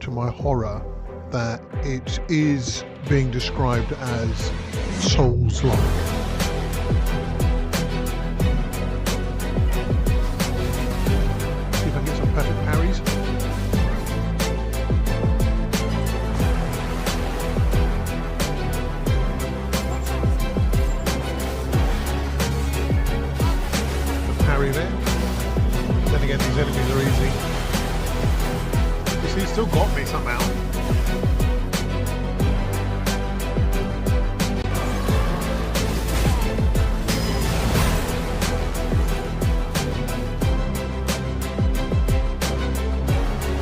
to my horror, that it is being described as Souls-like. See if I can get some perfect parries. The parry there. Then again, these enemies are easy. You see, he still got me somehow.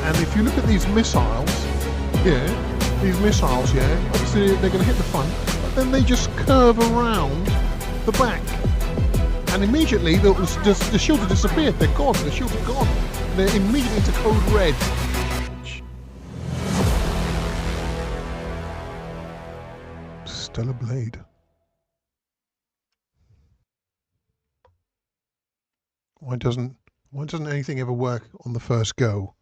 And if you look at these missiles, obviously they're going to hit the front, but then they just curve around the back. And immediately the shield has disappeared, they're gone, the shields are gone. They're immediately into code red. Stellarblade. Why doesn't anything ever work on the first go?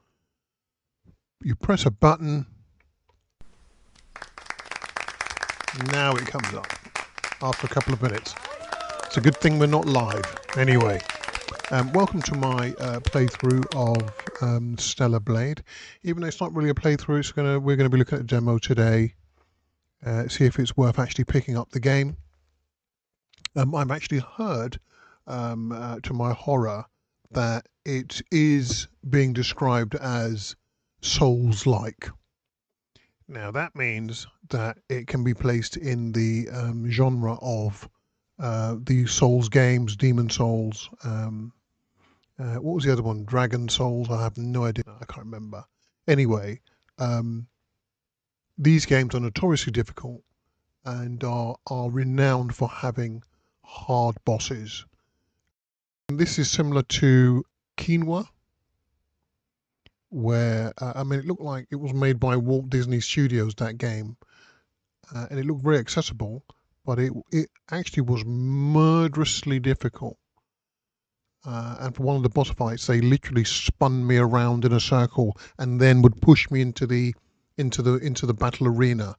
You press a button, now it comes up after a couple of minutes. It's a good thing we're not live. Anyway, welcome to my playthrough of Stellarblade. Even though it's not really a playthrough, we're going to be looking at a demo today, see if it's worth actually picking up the game. I've actually heard, to my horror, that it is being described as Souls-like. Now that means that it can be placed in the genre of the Souls games, Demon Souls. What was the other one? Dragon Souls? I have no idea. I can't remember. Anyway, these games are notoriously difficult and are renowned for having hard bosses. And this is similar to Quinoa, where I mean, it looked like it was made by Walt Disney Studios, that game, and it looked very accessible, but it actually was murderously difficult. And for one of the boss fights, they literally spun me around in a circle and then would push me into the battle arena,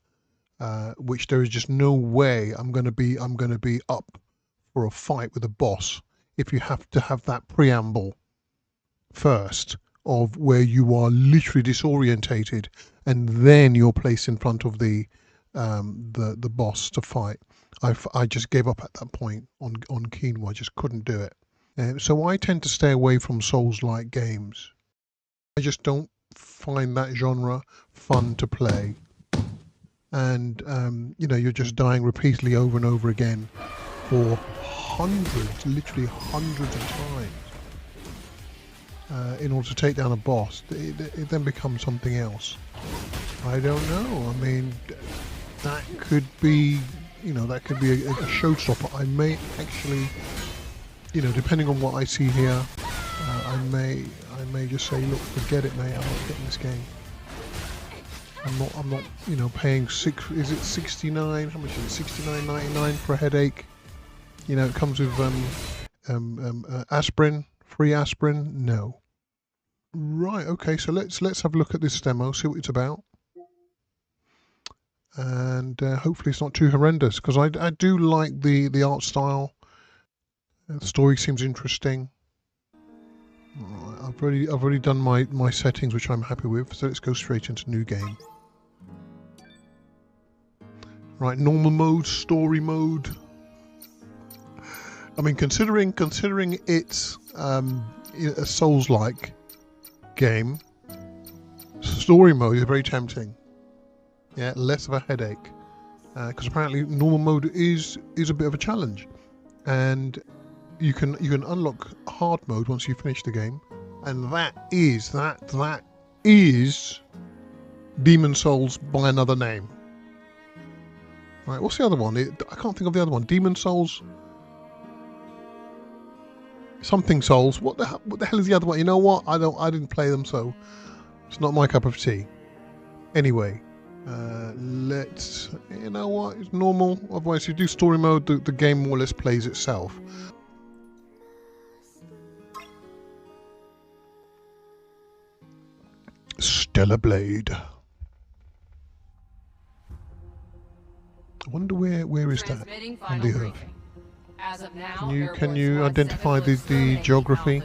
which there is just no way I'm going to be up for a fight with a boss if you have to have that preamble first of where you are literally disorientated and then you're placed in front of the boss to fight. I just gave up at that point on Quinoa. I just couldn't do it. So I tend to stay away from Souls-like games. I just don't find that genre fun to play. And you know, you're just dying repeatedly over and over again for literally hundreds of times. In order to take down a boss, it then becomes something else. I don't know. I mean, that could be, you know, that could be a showstopper. I may actually, you know, depending on what I see here, I may just say, look, forget it, mate. I'm not getting this game. I'm not, you know, paying is it 69? How much is it? 69.99 for a headache. You know, it comes with aspirin, free aspirin. No. Right, okay, so let's have a look at this demo, see what it's about, and hopefully it's not too horrendous, because I do like the art style. The story seems interesting. Right, I've already done my settings, which I'm happy with, so let's go straight into new game. Right, normal mode, story mode. I mean, considering it's a Souls-like game, story mode is very tempting. Yeah, less of a headache, because apparently normal mode is a bit of a challenge, and you can unlock hard mode once you finish the game, and that is Demon Souls by another name. Right, what's the other one? I can't think of the other one. Demon Souls. Something Souls. What the hell is the other one? You know what? I didn't play them, so it's not my cup of tea. Anyway, you know what? It's normal. Otherwise, if you do story mode, the game more or less plays itself. Stellarblade. I wonder where is that on the Earth? As of now, Can you identify the geography?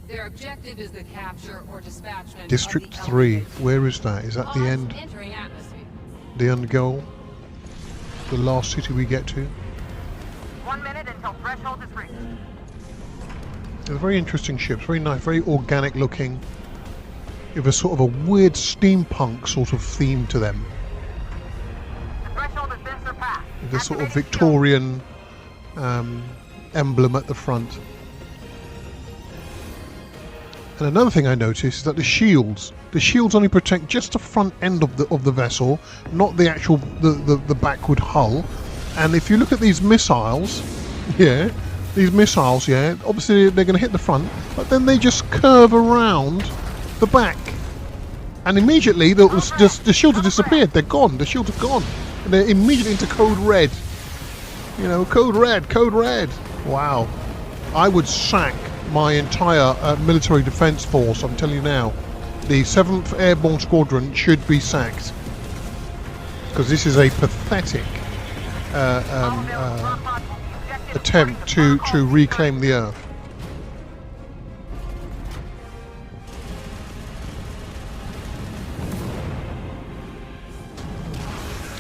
Their objective is the capture or dispatchment District of the 3. elevated. Where is that? Is that the end? Entering atmosphere. The end goal? The last city we get to? 1 minute until threshold is reached. They're very interesting ships, very nice, very organic looking. With a sort of a weird steampunk sort of theme to them. The threshold has been surpassed. With a sort of Activate Victorian emblem at the front. And another thing I noticed is that the shields only protect just the front end of the vessel, not the actual the backward hull. And if you look at these missiles, obviously they're going to hit the front, but then they just curve around the back, and immediately the shields have disappeared. They're gone. The shields are gone, and they're immediately into code red. You know, code red. Wow, I would sack my entire military defence force. I'm telling you now, the 7th Airborne Squadron should be sacked, because this is a pathetic attempt to reclaim the Earth.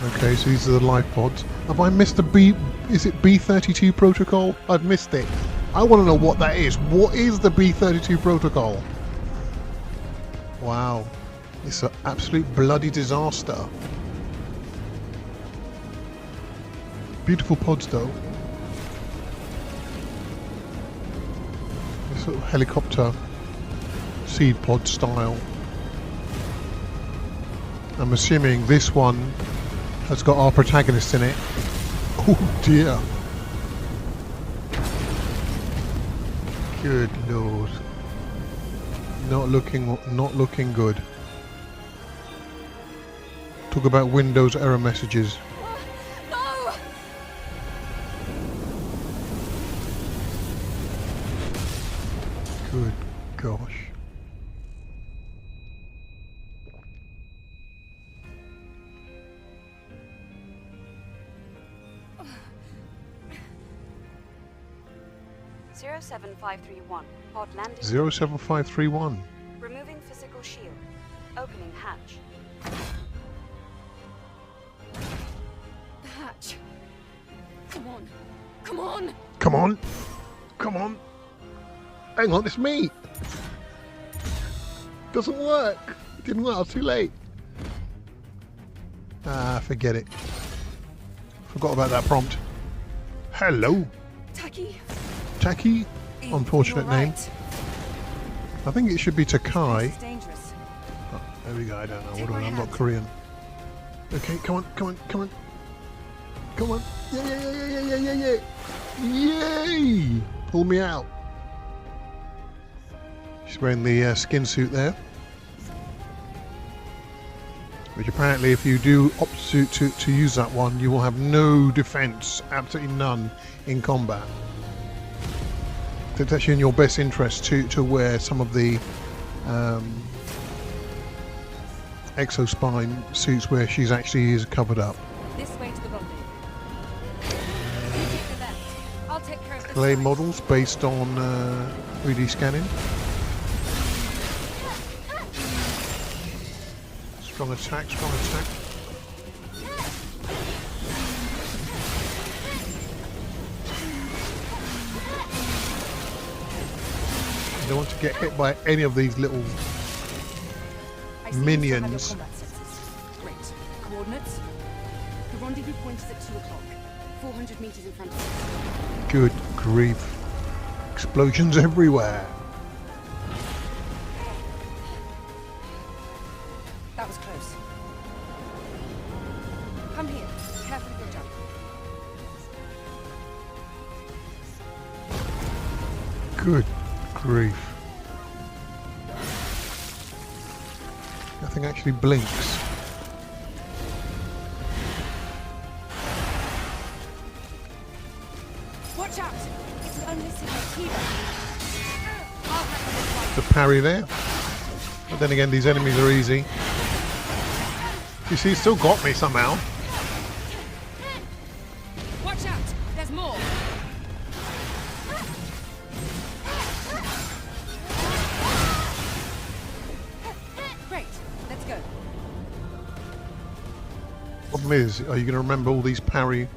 Okay, so these are the life pods. Have I missed the is it B-32 protocol? I've missed it. I want to know what that is. What is the B-32 protocol? Wow. It's an absolute bloody disaster. Beautiful pods though. This sort of helicopter seed pod style. I'm assuming this one has got our protagonist in it. Oh dear. Good lord. Not looking good. Talk about Windows error messages. No! Good gosh. Zero 07531. Pod landing. 07531. Removing physical shield. Opening hatch. The hatch. Come on. Come on! Come on. Come on. Hang on, it's me. Doesn't work. It didn't work. I was too late. Ah, forget it. Forgot about that prompt. Hello. Taki. Unfortunate name. I think it should be Takai. Oh, there we go. I don't know. I'm not Korean. Okay, come on. Come on. Yeah. Yay! Pull me out. She's wearing the skin suit there. Which apparently, if you do opt to use that one, you will have no defense, absolutely none, in combat. So it's actually in your best interest to wear some of the exospine suits where she's actually is covered up. This way to the rendezvous. You take the left. I'll take care of the Clay side. models based on 3D scanning. Strong attack. You don't want to get hit by any of these little I see you minions. still have your combat sensors. Great. Coordinates? The rendezvous point is at 2 o'clock. 400 meters in front of us. Good grief. Explosions everywhere. That was close. Come here. Careful with your jump. Good grief. Nothing actually blinks. Watch out! It's an unlisted Akiva. The parry there. But then again, these enemies are easy. You see, he still got me somehow. Watch out! There's more! Great, let's go. Problem is, are you going to remember all these parry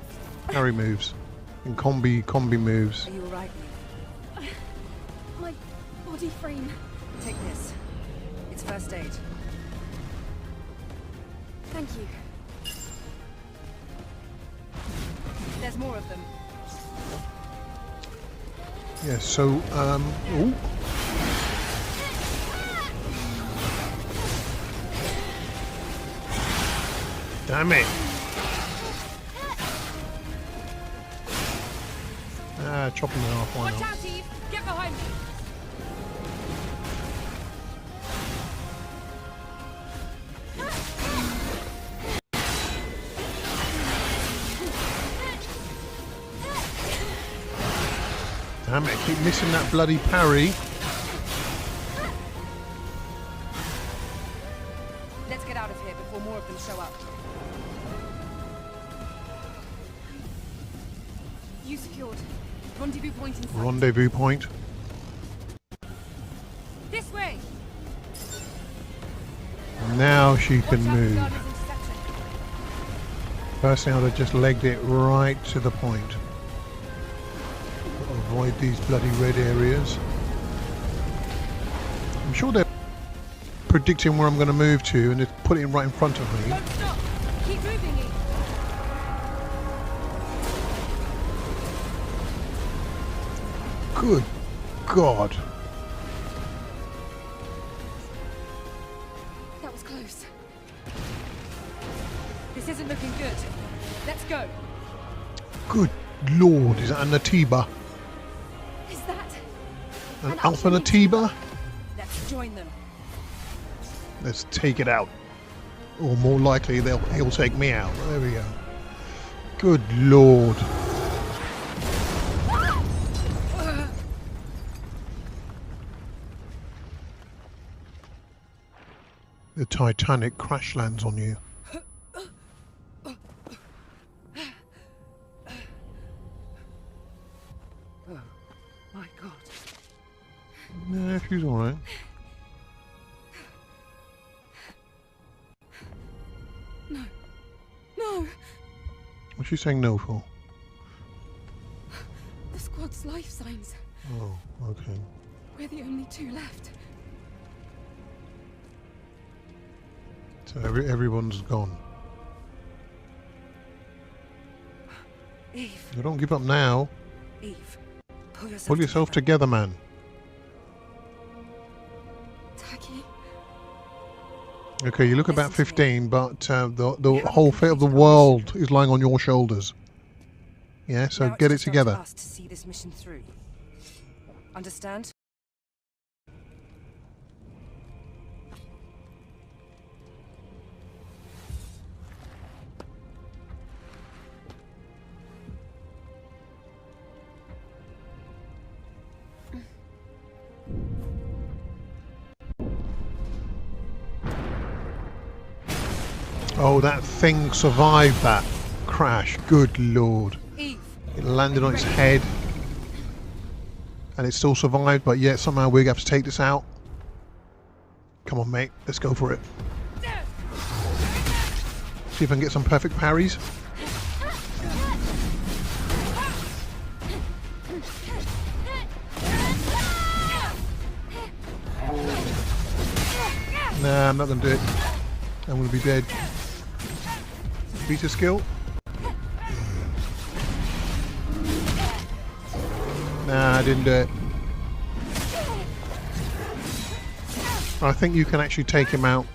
moves and combi moves? Are you alright? My body frame. Take this. It's first aid. Thank you. There's more of them. Yes. So, ooh. Damn it! Ah, chop him in half. Why Watch not? out, Eve! Get behind me! Damn it! Keep missing that bloody parry. Let's get out of here before more of them show up. You secured. Rendezvous point in sight. Rendezvous point. This way! Now she Watch can out for move. Gardner's interception. Personally, I'd have just legged it right to the point. Gotta avoid these bloody red areas. I'm sure they're predicting where I'm going to move to, and they're putting it right in front of me. Don't stop! Keep moving, Eve! Good God. That was close. This isn't looking good. Let's go. Good Lord. Is that a Natiba? Is that? An An Alpha Alpha Natiba? Let's join them. Let's take it out. Or more likely, he'll take me out. There we go. Good Lord. The Titanic crash lands on you. My God. Yeah, she's alright. No! What's she saying no for? The squad's life signs. Oh, okay. We're the only two left. So everyone's gone. Eve. You don't give up now. Eve. Pull yourself together, man. Tacky. Okay, you look about Listen to me. 15, but the You haven't whole fate of the completed our world is lying on your shoulders. Yeah, so Now it's get it just up to together. us to see this mission through. Understand? Oh, that thing survived that crash. Good Lord. Eve. It landed on its head. And it still survived, but yet somehow we have to take this out. Come on, mate. Let's go for it. See if I can get some perfect parries. Nah, I'm not going to do it. I'm going to be dead. Beta skill. Nah, I didn't do it. I think you can actually take him out.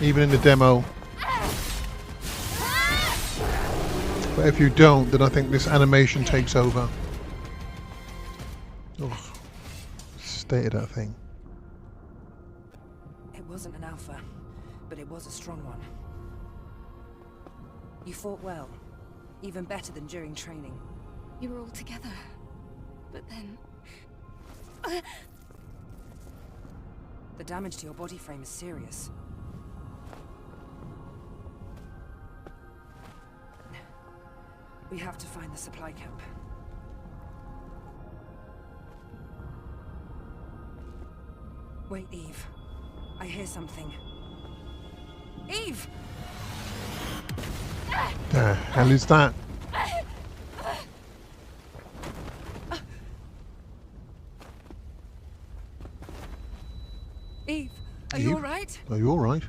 Even in the demo. But if you don't, then I think this animation takes over. Ugh. State of that thing. It wasn't an alpha, but it was a strong one. You fought well. Even better than during training. You were all together. But then... The damage to your body frame is serious. We have to find the supply camp. Wait, Eve. I hear something. Eve! The hell is that? Eve, are Eve? you alright? Are you alright?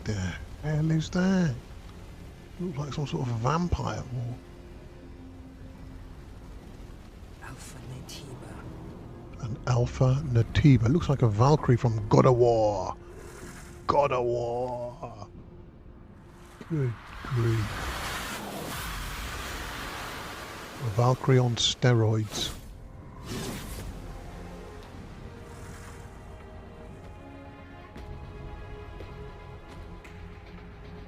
The hell is that? Looks like some sort of vampire or Alpha Natiba. an Alpha Natiba. Looks like a Valkyrie from God of War. God of War. Good grief. A Valkyrie on steroids.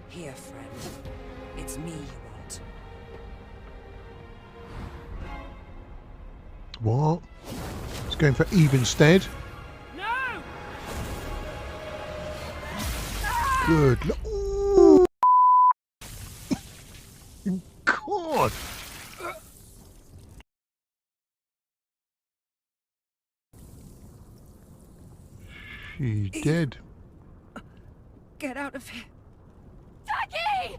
Here, friend. It's me you want. What? It's going for Eve instead. No! Good. Ooh. God. She dead. Get out of here. Taki!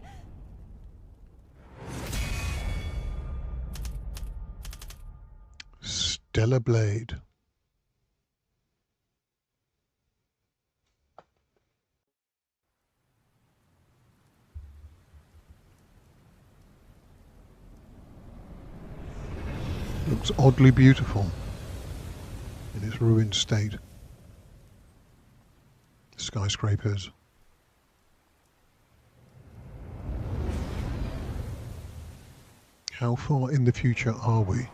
Stellarblade. Looks oddly beautiful in its ruined state. Skyscrapers. How far in the future are we?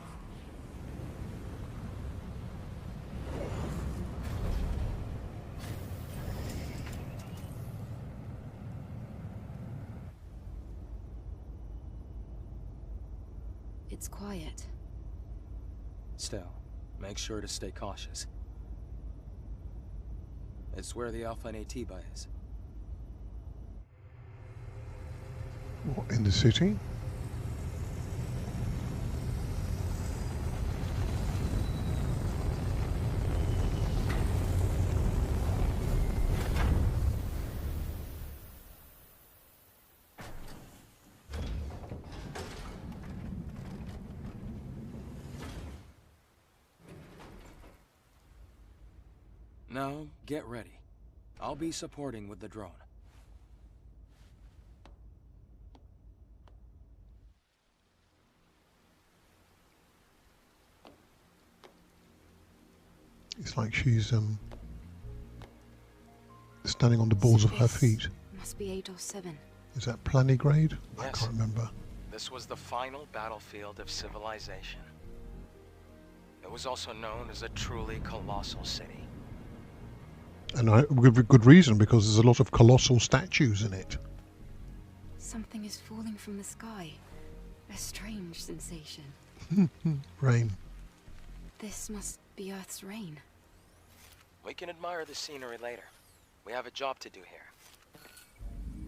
It's quiet. Still, make sure to stay cautious. It's where the Alpha Natiba is. What, in the city? Now, get ready. I'll be supporting with the drone. It's like she's standing on the balls of her This feet. Must be 8 or 7. Is that plantigrade? I Yes. can't remember. This was the final battlefield of civilization. It was also known as a truly colossal city. And with good reason, because there's a lot of colossal statues in it. Something is falling from the sky. A strange sensation. Rain. This must be Earth's rain. We can admire the scenery later. We have a job to do here.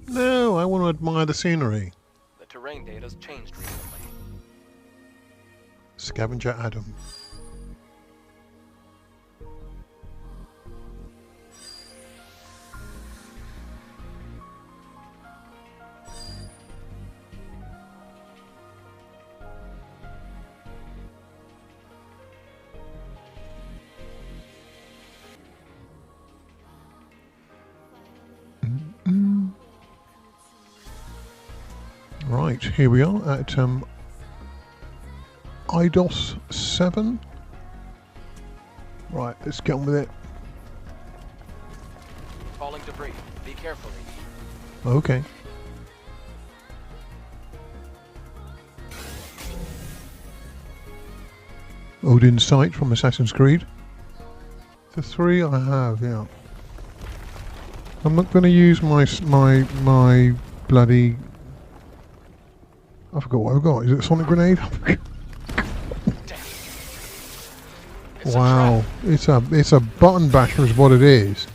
No, I want to admire the scenery. The terrain data's changed recently. Scavenger Adam. Right, here we are at IDOS 7. Right, let's get on with it. Falling debris. Be careful. Okay. Odin's Sight from Assassin's Creed. The 3 I have, yeah. I'm not going to use my bloody I forgot what I've got. Is it a sonic grenade? It's a Wow, trap. it's a button basher is what it is.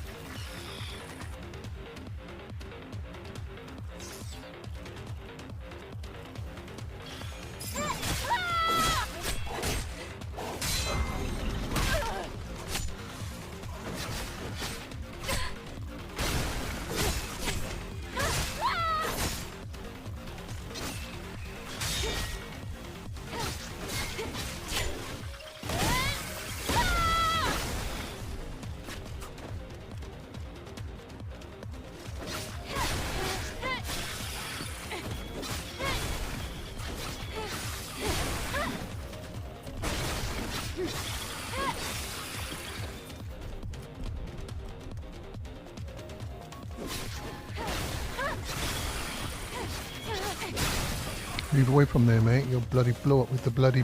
Move away from there, mate. You'll bloody blow up with the bloody...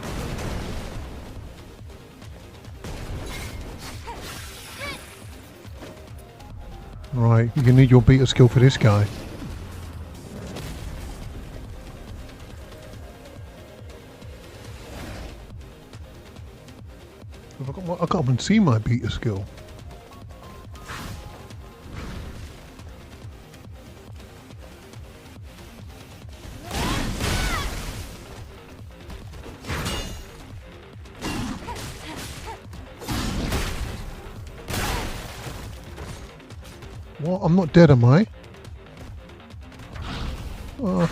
Right, you need your beta skill for this guy. I can't even see my beta skill. What? I'm not dead, am I? Oh.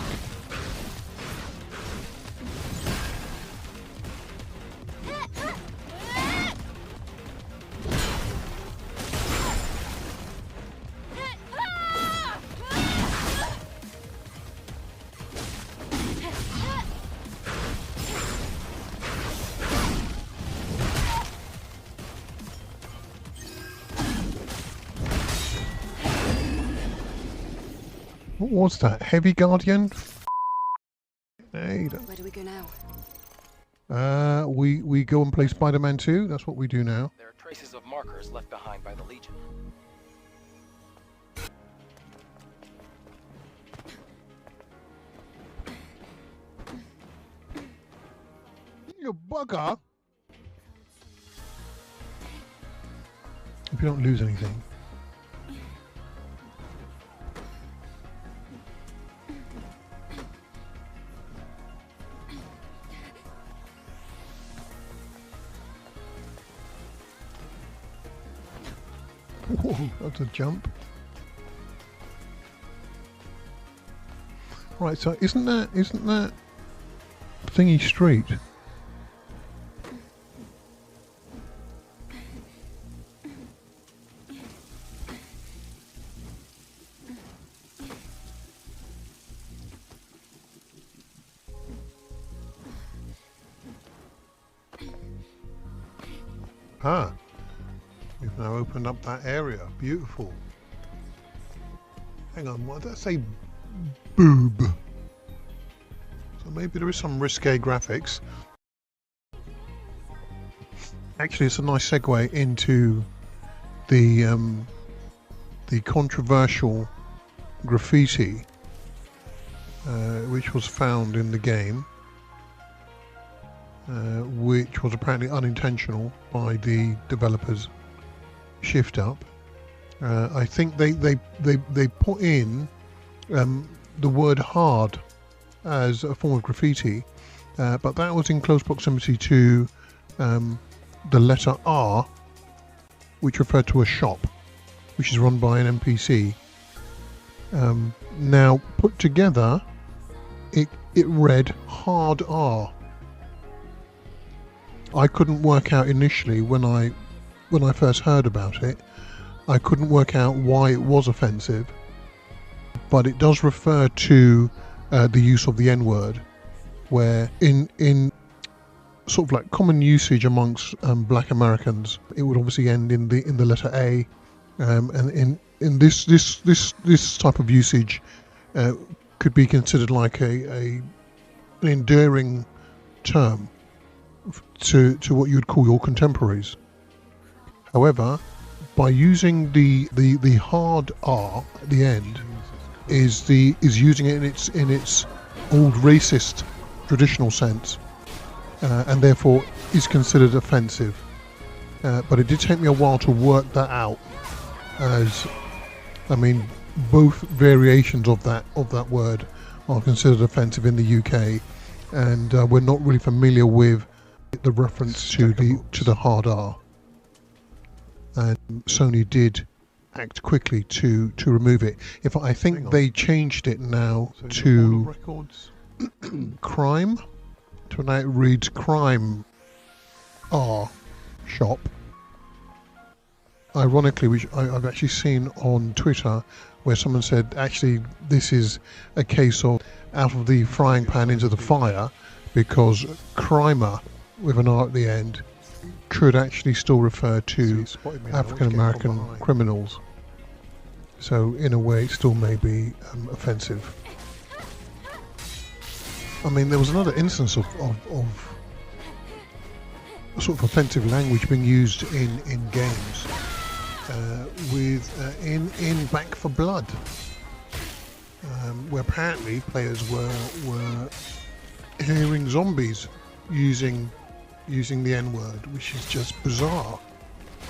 What was that? Heavy Guardian? Hey, Where do we go now? we go and play Spider-Man 2. That's what we do now. There are traces of markers left behind by the Legion. You bugger! If you don't lose anything. Whoa, that's a jump. Right, so isn't that Thingy Street? Ah. We've now opened up that area. Beautiful. Hang on, what did that say? Boob. So maybe there is some risque graphics. Actually, it's a nice segue into the controversial graffiti which was found in the game, which was apparently unintentional by the developers. Shift Up. I think they put in the word hard as a form of graffiti, but that was in close proximity to the letter R, which referred to a shop, which is run by an NPC. Now put together, it read hard R. I couldn't work out initially when I first heard about it. I couldn't work out why it was offensive, but it does refer to the use of the N-word, where in sort of like common usage amongst Black Americans, it would obviously end in the letter A, and in this type of usage could be considered like an endearing term to what you'd call your contemporaries. However, by using the hard R at the end, is using it in its old racist traditional sense, and therefore is considered offensive. But it did take me a while to work that out, as I mean, both variations of that word are considered offensive in the UK, and we're not really familiar with the reference to the hard R. And Sony did act quickly to remove it. I think they changed it now to crime. So now it reads crime R shop. Ironically, which I've actually seen on Twitter, where someone said actually this is a case of out of the frying pan into the fire, because crimer with an R at the end could actually still refer to African American criminals. So in a way it still may be offensive. I mean, there was another instance of sort of offensive language being used in games in Back for Blood, where apparently players were hearing zombies using the N-word, which is just bizarre.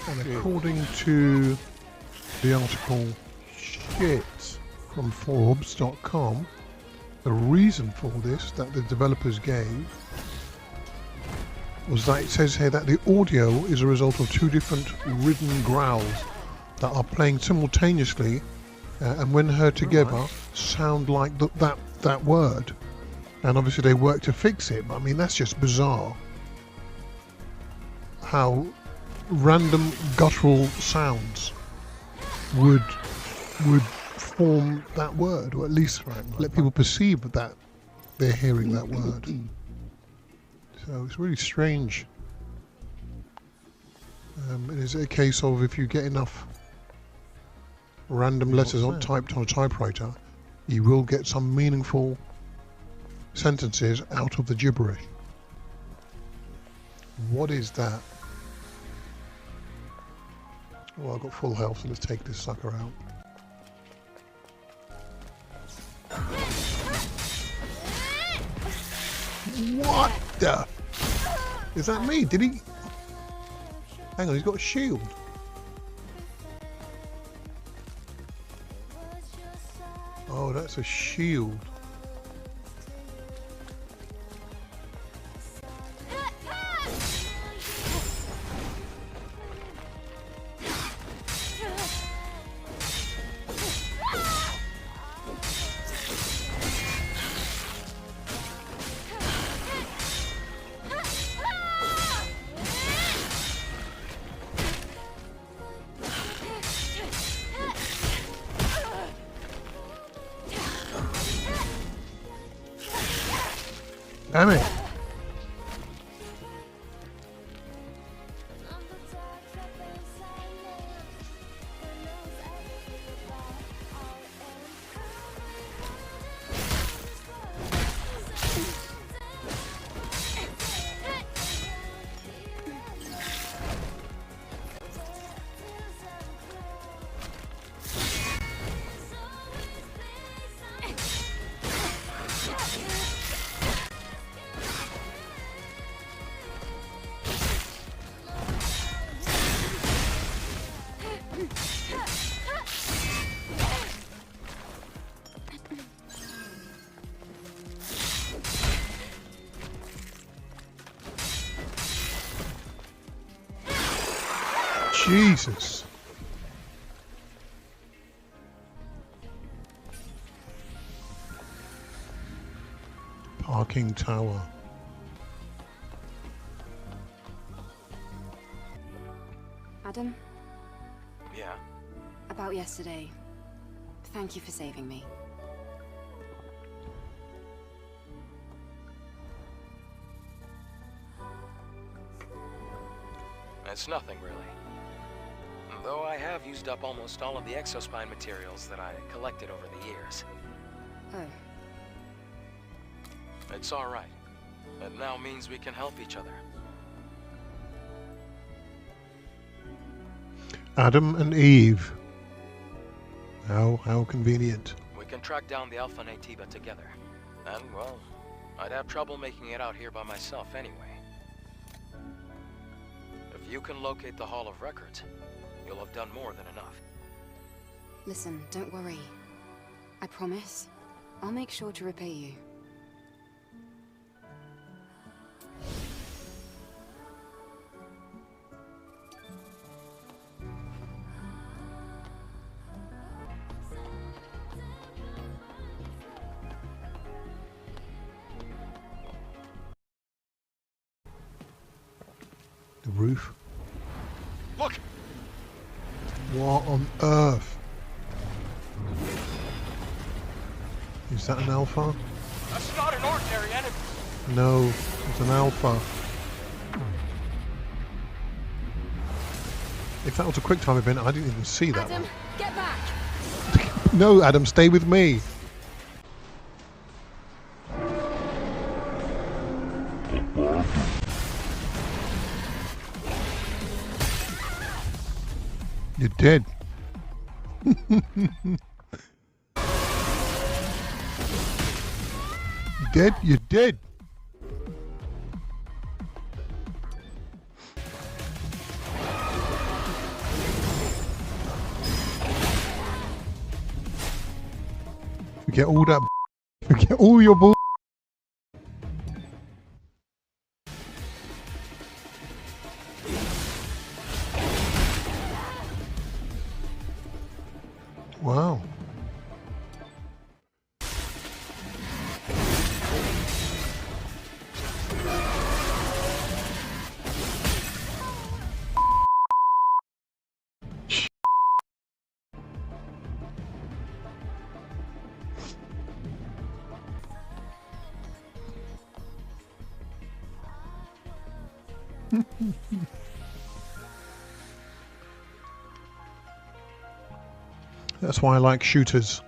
And according to the article shit from Forbes.com, the reason for this that the developers gave was that it says here that the audio is a result of two different ridden growls that are playing simultaneously, and when heard together sound like that word. And obviously they work to fix it, but I mean that's just bizarre. How random guttural sounds would form that word, or at least let people perceive that they're hearing that word. So it's really strange. It is a case of if you get enough random letters typed on a typewriter, you will get some meaningful sentences out of the gibberish. What is that? Well, I've got full health, so let's take this sucker out. What the? Is that me? Did he? Hang on, he's got a shield. Oh, that's a shield. Damn it. Jesus. Parking tower. Adam, Yeah? about yesterday. Thank you for saving me. It's nothing, really. Though I have used up almost all of the exospine materials that I collected over the years. Oh, It's alright. It now means we can help each other. Adam and Eve. How convenient. We can track down the Alpha Nativa together. And, well, I'd have trouble making it out here by myself anyway. If you can locate the Hall of Records, you'll have done more than enough. Listen, don't worry. I promise. I'll make sure to repay you. The roof. Look! What on earth? Is that an alpha? That's not an ordinary enemy! No, it's an alpha. If that was a quick time event, I didn't even see that Adam, get back! one. No, Adam, stay with me. You're dead. You dead? You're dead. Forget all that. Forget all your bull. Wow. That's why I like shooters.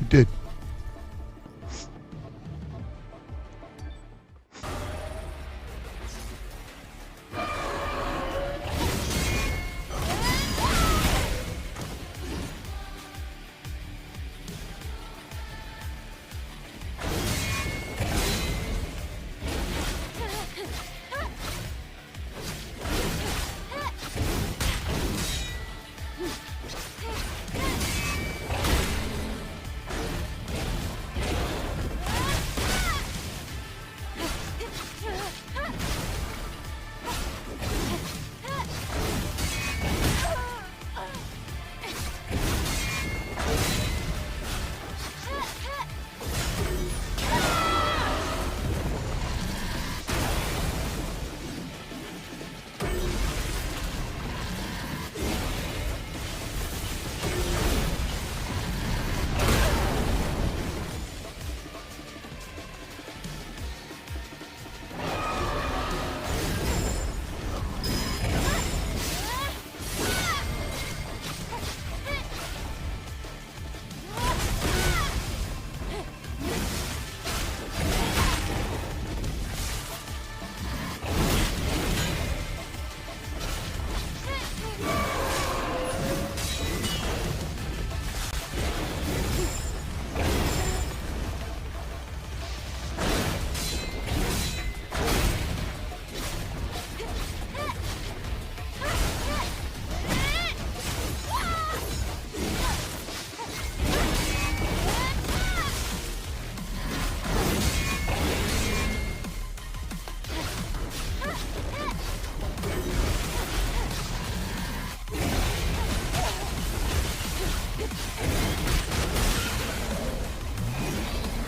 You did.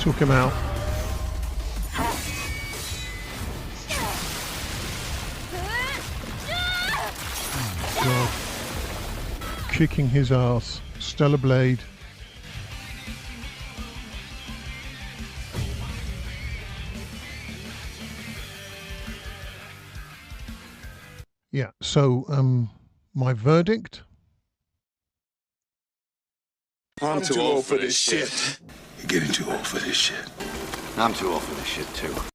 Took him out. God. Kicking his ass. Stellarblade. Yeah, so my verdict. I'm too old for this shit. You're getting too old for this shit. I'm too old for this shit, too.